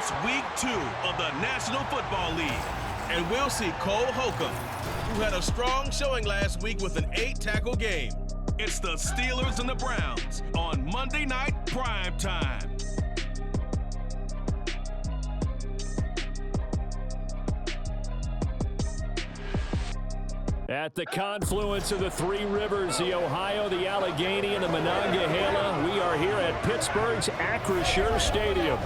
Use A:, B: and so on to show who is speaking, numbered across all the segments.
A: It's week 2 of the National Football League, and we'll see Cole Holcomb, who had a strong showing last week with an 8-tackle game. It's the Steelers and the Browns on Monday Night Prime Time.
B: At the confluence of the three rivers, the Ohio, the Allegheny, and the Monongahela, we are here at Pittsburgh's Acrisure Stadium.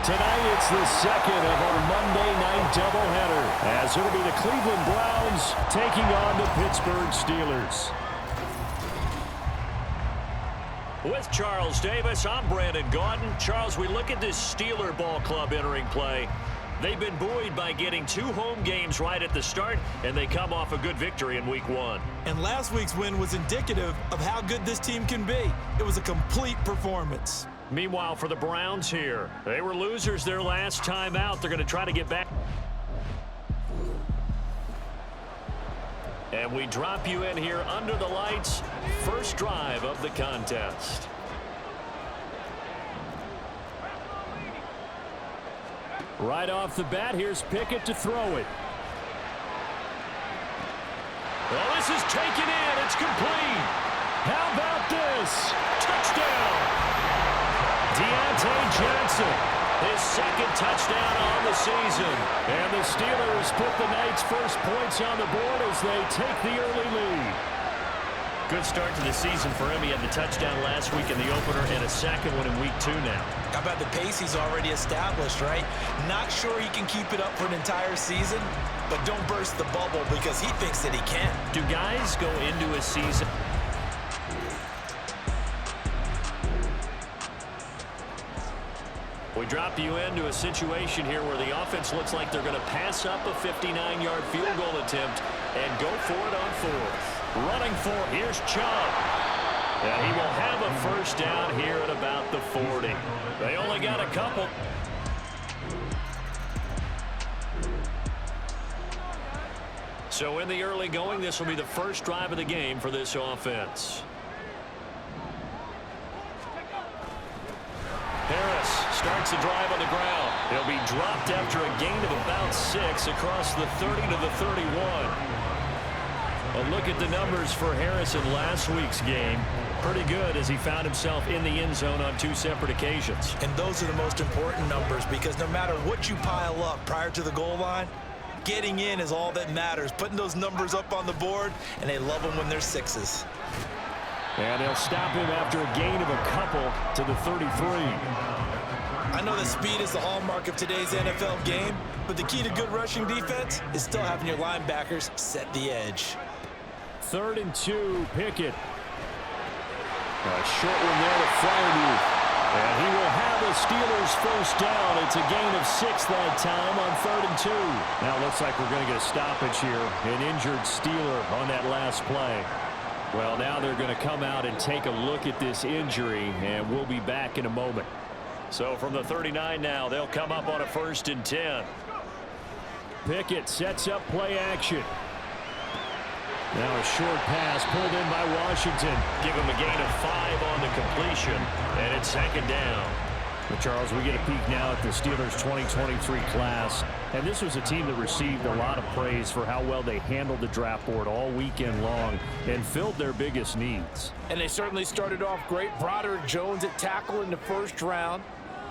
B: Tonight, it's the second of our Monday night doubleheader, as it'll be the Cleveland Browns taking on the Pittsburgh Steelers.
C: With Charles Davis, I'm Brandon Gaudin. Charles, we look at this Steeler ball club entering play. They've been buoyed by getting 2 home games right at the start, and they come off a good victory in week 1.
D: And last week's win was indicative of how good this team can be. It was a complete performance.
C: Meanwhile, for the Browns here, they were losers their last time out. They're going to try to get back. And we drop you in here under the lights. First drive of the contest.
B: Right off the bat, here's Pickett to throw it.
C: Well, this is taken in. It's complete.
B: How about this?
C: Touchdown. Deontay Johnson, his second touchdown on the season.
B: And the Steelers put the night's first points on the board as they take the early lead.
C: Good start to the season for him. He had the touchdown last week in the opener and a second one in week 2 now.
D: How about the pace he's already established, right? Not sure he can keep it up for an entire season, but don't burst the bubble because he thinks that he can.
C: Do guys go into a season? We drop you into a situation here where the offense looks like they're going to pass up a 59-yard field goal attempt and go for it on 4th. Running for, here's Chubb. And he will have a first down here at about the 40. They only got a couple. So in the early going, this will be the first drive of the game for this offense. Harris starts the drive on the ground. He'll be dropped after a gain of about 6 across the 30 to the 31. A look at the numbers for Harris in last week's game. Pretty good as he found himself in the end zone on 2 separate occasions.
D: And those are the most important numbers because no matter what you pile up prior to the goal line, getting in is all that matters. Putting those numbers up on the board, and they love them when they're 6s.
B: And they'll stop him after a gain of a couple to the 33.
D: I know that speed is the hallmark of today's NFL game, but the key to good rushing defense is still having your linebackers set the edge.
B: 3rd and 2, Pickett. A short one there to Freiermuth. And he will have the Steelers first down. It's a gain of 6 that time on 3rd and 2. Now it looks like we're going to get a stoppage here. An injured Steeler on that last play. Well, now they're going to come out and take a look at this injury, and we'll be back in a moment.
C: So from the 39 now, they'll come up on a 1st and 10.
B: Pickett sets up play action. Now a short pass pulled in by Washington.
C: Give him a gain of 5 on the completion, and it's 2nd down.
B: But Charles, we get a peek now at the Steelers 2023 class. And this was a team that received a lot of praise for how well they handled the draft board all weekend long and filled their biggest needs.
D: And they certainly started off great. Broderick Jones at tackle in the 1st round.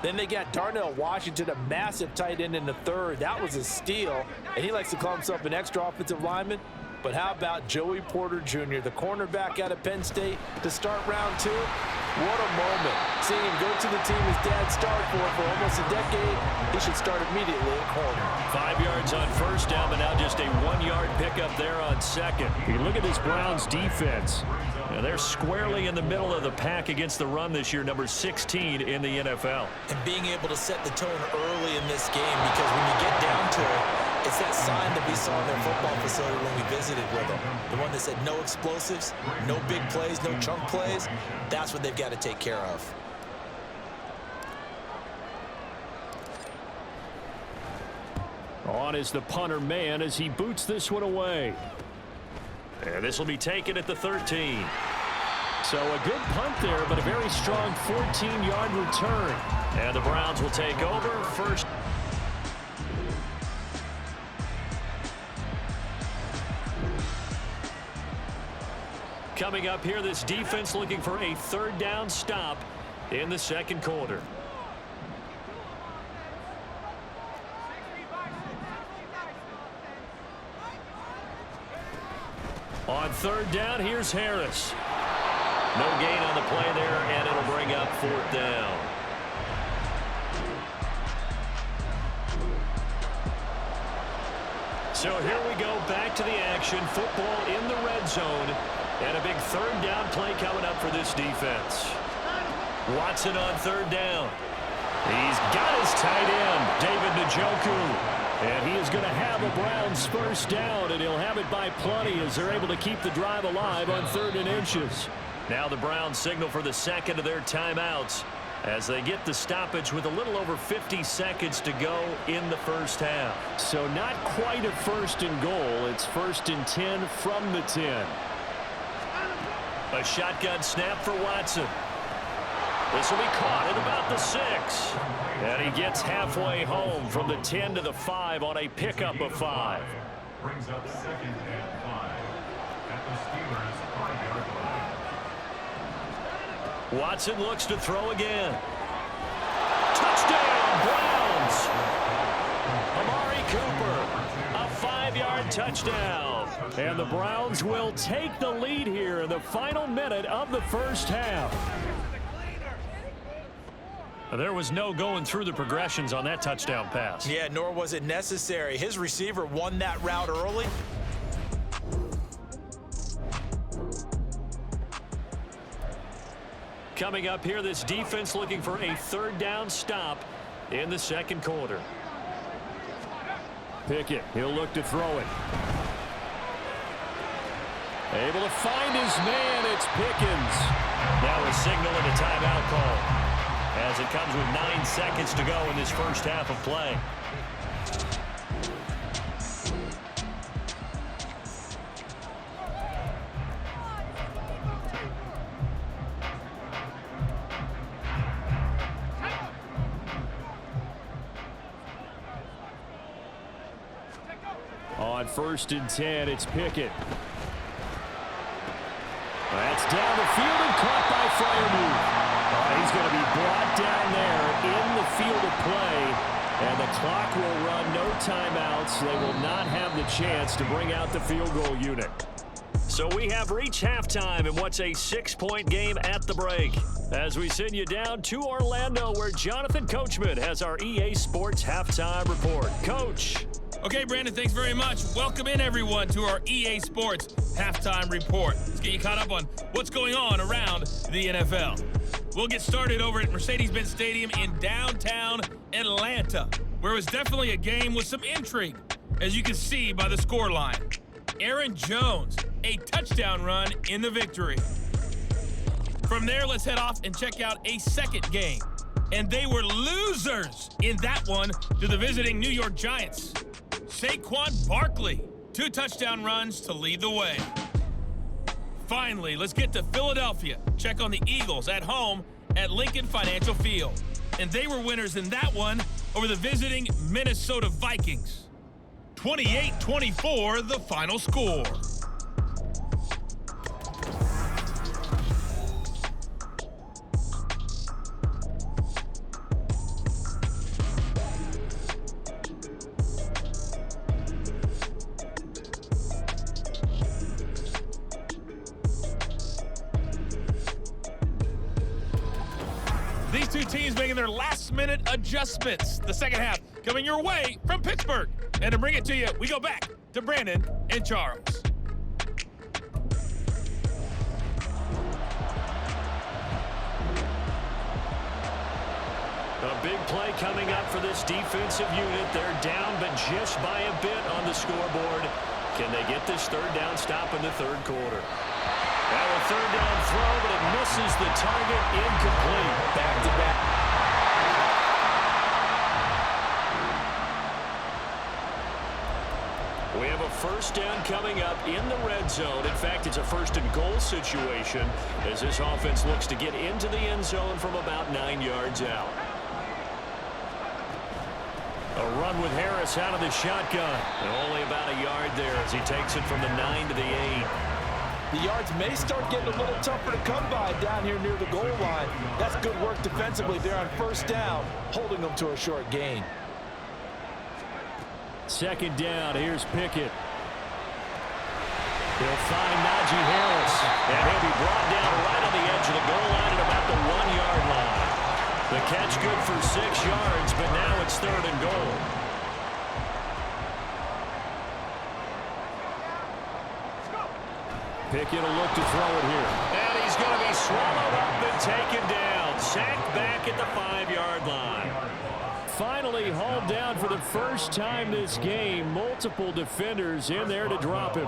D: Then they got Darnell Washington, a massive tight end in the 3rd. That was a steal. And he likes to call himself an extra offensive lineman. But how about Joey Porter Jr., the cornerback out of Penn State, to start round 2? What a moment. Seeing him go to the team his dad starred for almost a decade, he should start immediately at corner.
C: 5 yards on 1st down, but now just a 1-yard pickup there on 2nd.
B: You look at this Browns defense.
C: Now they're squarely in the middle of the pack against the run this year, number 16 in the NFL.
D: And being able to set the tone early in this game, because when you get down to it, it's that sign that we saw in their football facility when we visited with them. The one that said no explosives, no big plays, no chunk plays. That's what they've got to take care of.
B: On is the punter man as he boots this one away.
C: And this will be taken at the 13.
B: So a good punt there, but a very strong 14-yard return.
C: And the Browns will take over first. Coming up here, this defense looking for a third down stop in the second quarter. On third down, here's Harris. No gain on the play there, and it'll bring up fourth down. So here we go, back to the action. Football in the red zone, and a big third down play coming up for this defense. Watson on third down. He's got his tight end, David Njoku. And he is going to have a Browns first down, and he'll have it by plenty as they're able to keep the drive alive on 3rd and inches. Now the Browns signal for the second of their timeouts as they get the stoppage with a little over 50 seconds to go in the first half.
B: So not quite a 1st and goal. It's 1st and 10 from the 10.
C: A shotgun snap for Watson. This will be caught at about the 6. And he gets halfway home from the 10 to the 5 on a pickup of 5.
E: Brings up 2nd and 5 at the Steelers' 5-yard line.
C: Watson looks to throw again. Touchdown, Browns! Amari Cooper, a 5-yard touchdown.
B: And the Browns will take the lead here in the final minute of the first half.
C: There was no going through the progressions on that touchdown pass.
D: Yeah, nor was it necessary. His receiver won that route early.
C: Coming up here, this defense looking for a third down stop in the second quarter.
B: Pickett, he'll look to throw it. Able to find his man, it's Pickens.
C: Now a signal and a timeout call, as it comes with 9 seconds to go in this first half of play.
B: On 1st and 10, it's Pickett. That's down the field and caught by Freiermuth. He's going to be brought down there in the field of play, and the clock will run, no timeouts. They will not have the chance to bring out the field goal unit.
C: So we have reached halftime in what's a 6-point game at the break, as we send you down to Orlando, where Jonathan Coachman has our EA Sports halftime report. Coach.
A: Okay, Brandon, thanks very much. Welcome in, everyone, to our EA Sports halftime report. Let's get you caught up on what's going on around the NFL. We'll get started over at Mercedes-Benz Stadium in downtown Atlanta, where it was definitely a game with some intrigue, as you can see by the scoreline. Aaron Jones, a touchdown run in the victory. From there, let's head off and check out a second game. And they were losers in that one to the visiting New York Giants. Saquon Barkley, 2 touchdown runs to lead the way. Finally, let's get to Philadelphia. Check on the Eagles at home at Lincoln Financial Field. And they were winners in that one over the visiting Minnesota Vikings. 28-24, the final score. These two teams making their last-minute adjustments. The second half coming your way from Pittsburgh. And to bring it to you, we go back to Brandon and Charles.
C: A big play coming up for this defensive unit. They're down, but just by a bit on the scoreboard. Can they get this third down stop in the third quarter? Now a third down throw, but it misses the target, incomplete.
D: Back-to-back.
C: We have a first down coming up in the red zone. In fact, it's a 1st and goal situation as this offense looks to get into the end zone from about 9 yards out. A run with Harris out of the shotgun. And only about a yard there as he takes it from the 9 to the 8.
D: The yards may start getting a little tougher to come by down here near the goal line. That's good work defensively there on first down, holding them to a short gain.
B: Second down, here's Pickett. He'll find Najee Harris, and he'll be brought down right on the edge of the goal line at about the 1-yard line. The catch good for 6 yards, but now it's 3rd and goal. Pickett will look to throw it here.
C: And he's going to be swallowed up and taken down. Sacked back at the 5-yard line.
B: Finally hauled down for the first time this game. Multiple defenders in there to drop him.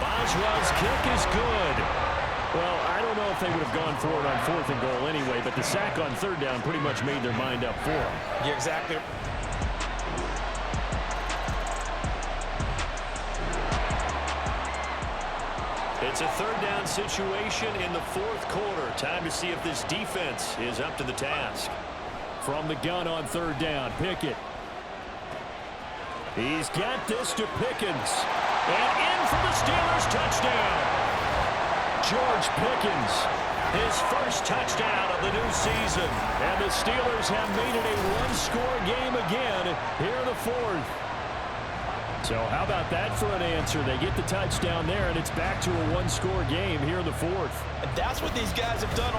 C: Boswell's kick is good.
B: Well, I don't know if they would have gone for it on 4th and goal anyway, but the sack on 3rd down pretty much made their mind up for him.
D: Yeah, exactly.
C: It's a 3rd down situation in the 4th quarter. Time to see if this defense is up to the task.
B: From the gun on 3rd down, Pickett. He's got this to Pickens. And in for the Steelers touchdown. George Pickens, his first touchdown of the new season. And the Steelers have made it a 1-score game again here in the 4th. So how about that for an answer? They get the touchdown there, and it's back to a 1-score game here in the 4th.
D: And that's what these guys have done.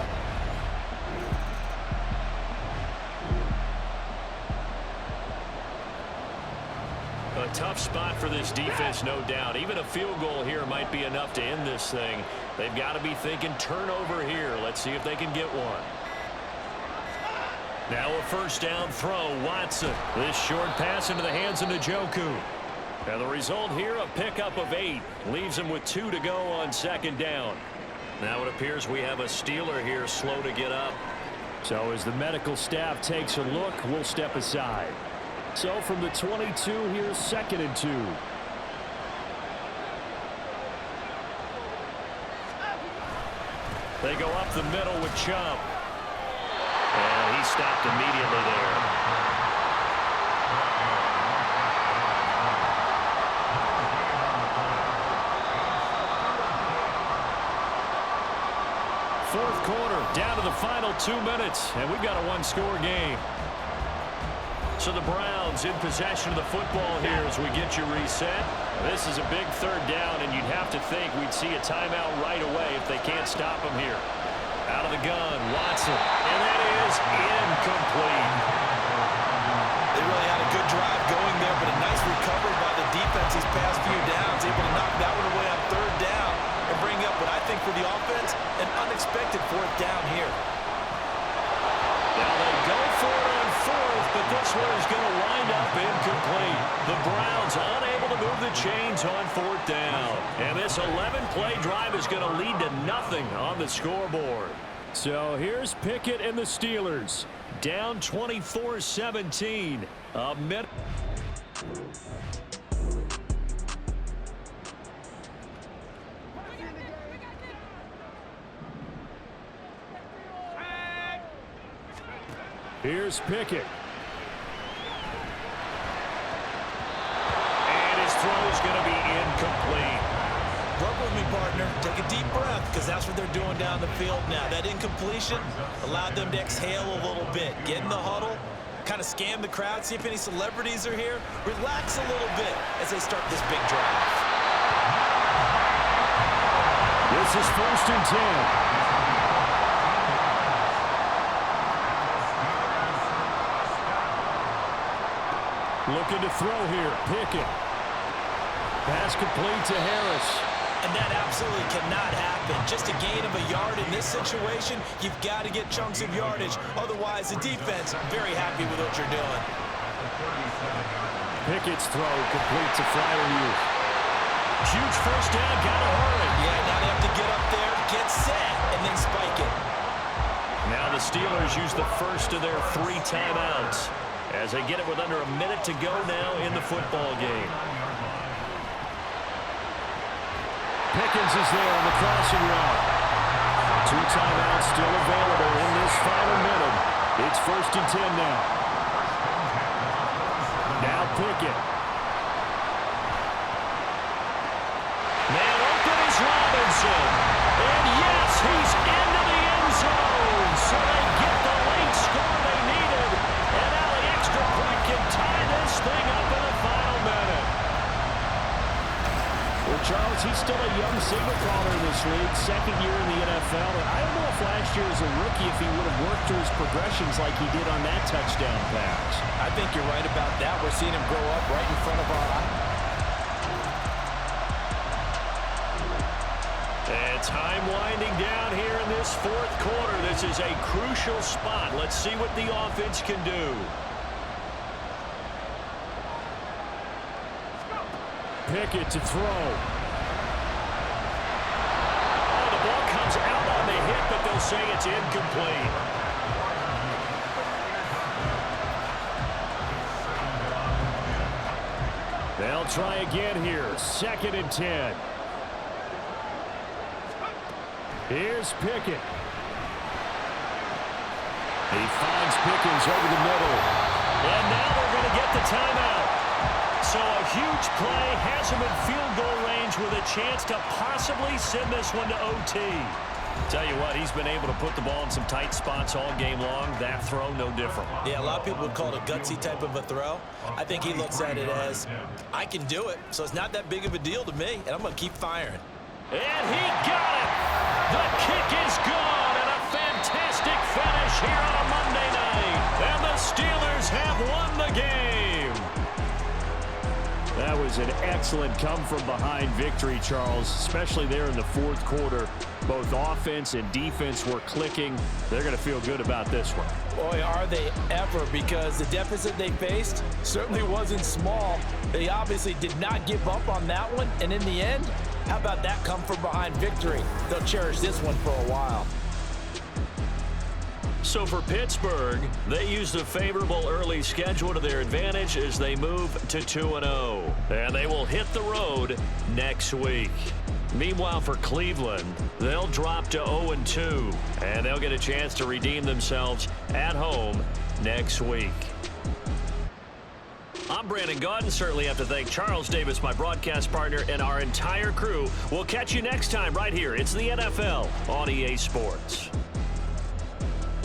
C: A tough spot for this defense, no doubt. Even a field goal here might be enough to end this thing. They've got to be thinking turnover here. Let's see if they can get one. Now a first down throw, Watson. This short pass into the hands of Njoku. And the result here, a pickup of 8. Leaves him with 2 to go on 2nd down. Now it appears we have a Steeler here slow to get up.
B: So as the medical staff takes a look, we'll step aside. So from the 22, here's 2nd and 2.
C: They go up the middle with Chubb. And he stopped immediately there. Fourth quarter, down to the final 2 minutes, and we've got a 1-score game. So the Browns in possession of the football here as we get you reset. This is a big 3rd down, and you'd have to think we'd see a timeout right away if they can't stop him here. Out of the gun, Watson, and that is incomplete.
D: They really had a good drive going there, but a nice recovery by the defense these past few downs. Able to knock that one away on 3rd down and bring up what I think for the offense, an unexpected 4th down here.
C: Now they go for it on 4th, but this one is going to wind up incomplete. The Browns unable to move the chains on 4th down. And this 11-play drive is going to lead to nothing on the scoreboard.
B: So here's Pickett and the Steelers. Down 24-17. A minute. Here's Pickett.
C: And his throw is going to be incomplete.
D: Work with me, partner. Take a deep breath, because that's what they're doing down the field now. That incompletion allowed them to exhale a little bit. Get in the huddle, kind of scan the crowd, see if any celebrities are here. Relax a little bit as they start this big drive.
B: This is 1st and 10. Looking to throw here. Pickett. Pass complete to Harris.
D: And that absolutely cannot happen. Just a gain of a yard in this situation, you've got to get chunks of yardage. Otherwise, the defense, very happy with what you're doing.
B: Pickett's throw complete to Freiermuth.
C: Huge first down, gotta hurry.
D: Yeah, now they have to get up there, get set, and then spike it.
C: Now the Steelers use the first of their 3 timeouts as they get it with under a minute to go now in the football game.
B: Pickens is there on the crossing route. 2 timeouts still available in this final minute. It's 1st and 10 now. Now Pickett.
C: Man open is Robinson. And yes, he's into the end zone. So they get the late score they needed. And now the extra point can tie this thing up in the final minute.
B: Well, Charles, he's still a young signal caller in this league, second year in the NFL. And I don't know if last year as a rookie if he would have worked through his progressions like he did on that touchdown pass.
D: I think you're right about that. We're seeing him grow up right in front of our eyes.
C: And time winding down here in this 4th quarter. This is a crucial spot. Let's see what the offense can do.
B: Pickett to throw.
C: Oh, the ball comes out on the hit, but they'll say it's incomplete.
B: They'll try again here. 2nd and 10. Here's Pickett. He finds Pickens over the middle.
C: And now they're going to get the timeout. So a huge play has him in field goal range with a chance to possibly send this one to OT. Tell you what, he's been able to put the ball in some tight spots all game long. That throw, no different.
D: Yeah, a lot of people would call it a gutsy type of a throw. I think he looks at it as, I can do it, so it's not that big of a deal to me, and I'm going to keep firing.
C: And he got it! The kick is gone, and a fantastic finish here on a Monday night. And the Steelers have won the game.
B: That was an excellent come-from-behind victory, Charles, especially there in the 4th quarter. Both offense and defense were clicking. They're going to feel good about this one.
D: Boy, are they ever, because the deficit they faced certainly wasn't small. They obviously did not give up on that one, and in the end, how about that come-from-behind victory? They'll cherish this one for a while.
C: So for Pittsburgh, they used a favorable early schedule to their advantage as they move to 2-0. And they will hit the road next week. Meanwhile, for Cleveland, they'll drop to 0-2. And they'll get a chance to redeem themselves at home next week. I'm Brandon Gaudin. Certainly have to thank Charles Davis, my broadcast partner, and our entire crew. We'll catch you next time right here. It's the NFL on EA Sports.